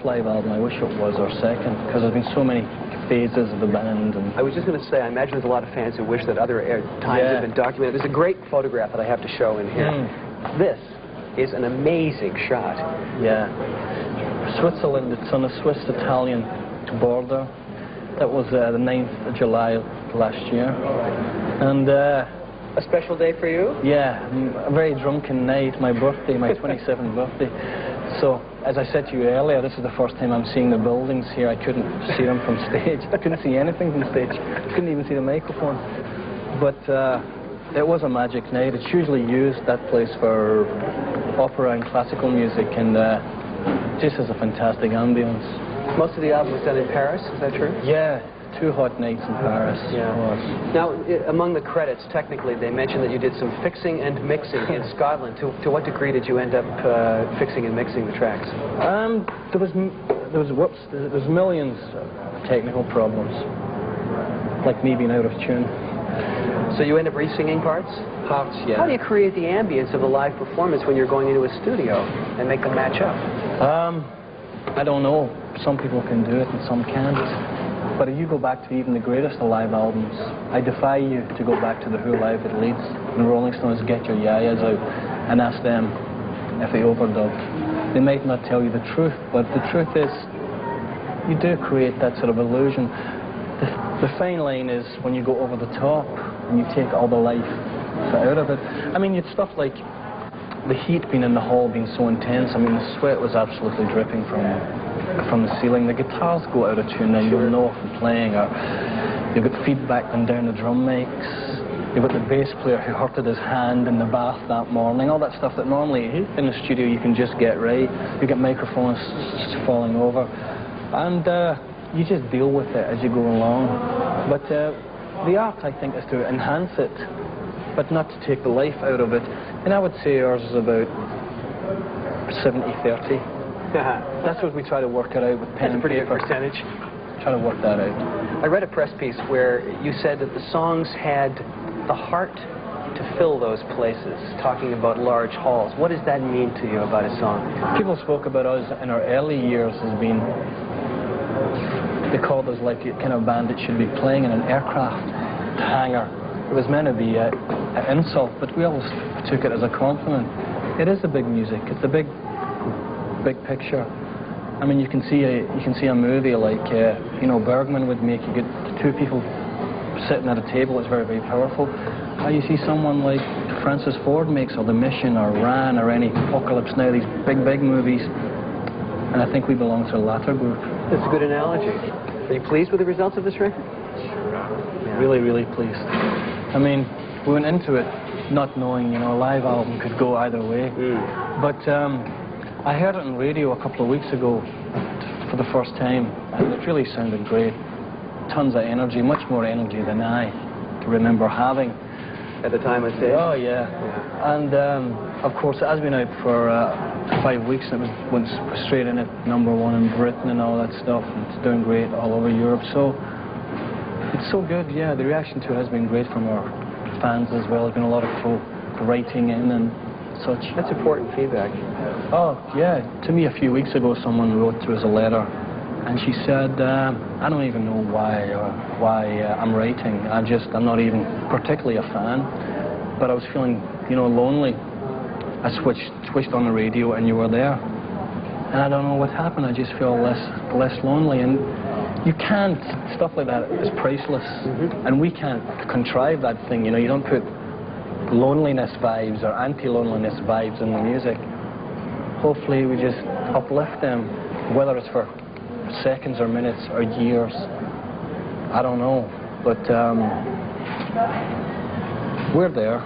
live album. I wish it was our second, because there's been so many phases of the band. And I was just going to say, I imagine there's a lot of fans who wish that other times had been documented. There's a great photograph that I have to show in here. This is an amazing shot. Yeah. Switzerland, it's on the Swiss-Italian border. That was the 9th of July last year. And a special day for you? Yeah, a very drunken night, my birthday, my 27th birthday. So, as I said to you earlier, this is the first time I'm seeing the buildings here. I couldn't see them from stage. I couldn't see anything from stage. I couldn't even see the microphone. But it was a magic night. It's usually used, that place, for opera and classical music, and just has a fantastic ambience. Most of the album was done in Paris, is that true? Yeah, 2 hot nights in Paris. Yeah. Now, among the credits, technically, they mentioned that you did some fixing and mixing in Scotland. To what degree did you end up fixing and mixing the tracks? There was millions of technical problems, like me being out of tune. So you end up re-singing parts? Parts, yeah. How do you create the ambience of a live performance when you're going into a studio and make them match up? I don't know. Some people can do it and some can't. But if you go back to even the greatest of live albums, I defy you to go back to the Who Live at Leeds and the Rolling Stones, get your yayas out and ask them if they overdubbed. They might not tell you the truth, but the truth is, you do create that sort of illusion. The fine line is when you go over the top and you take all the life out of it. I mean, you'd stuff like the heat being in the hall being so intense. I mean, the sweat was absolutely dripping from the ceiling. The guitars go out of tune, and you'll know if they're playing, or you've got feedback going down the drum mics. You've got the bass player who hurted his hand in the bath that morning. All that stuff that normally in the studio you can just get right. You get microphones just falling over, and you just deal with it as you go along. But the art, I think, is to enhance it, but not to take the life out of it. And I would say ours is about 70-30. That's what we try to work it out with pen and paper. That's a pretty good percentage. Try to work that out. I read a press piece where you said that the songs had the heart to fill those places, talking about large halls. What does that mean to you about a song? People spoke about us in our early years as being, they called us like a kind of band that should be playing in an aircraft hangar. It was meant to be an insult, but we always took it as a compliment. It is the big music. It's the big picture. I mean, you can see a movie like you know, Bergman would make. You get 2 people sitting at a table. It's very, very powerful. How you see someone like Francis Ford makes, or The Mission, or Ran, or any Apocalypse Now, these big movies. And I think we belong to the latter group. That's a good analogy. Are you pleased with the results of this record? Yeah. Really, really pleased. I mean, we went into it not knowing, you know, a live album could go either way. But I heard it on radio a couple of weeks ago for the first time, and it really sounded great. Tons of energy, much more energy than I remember having. At the time, I say. Oh, yeah. And, of course, it has been out for 5 weeks, and it went straight in at #1 in Britain and all that stuff, and it's doing great all over Europe. So, it's so good, yeah. The reaction to it has been great from our fans as well. There's been a lot of folk writing in and such. That's important feedback. Oh, yeah. To me, a few weeks ago, someone wrote to us a letter, and she said, I don't even know why I'm writing. I'm not even particularly a fan, but I was feeling, you know, lonely. I switched on the radio, and you were there. And I don't know what happened. I just feel less lonely. And you can't, stuff like that is priceless. And we can't contrive that thing, you know. You don't put loneliness vibes or anti-loneliness vibes in the music. Hopefully we just uplift them, whether it's for seconds or minutes or years. I don't know, but we're there.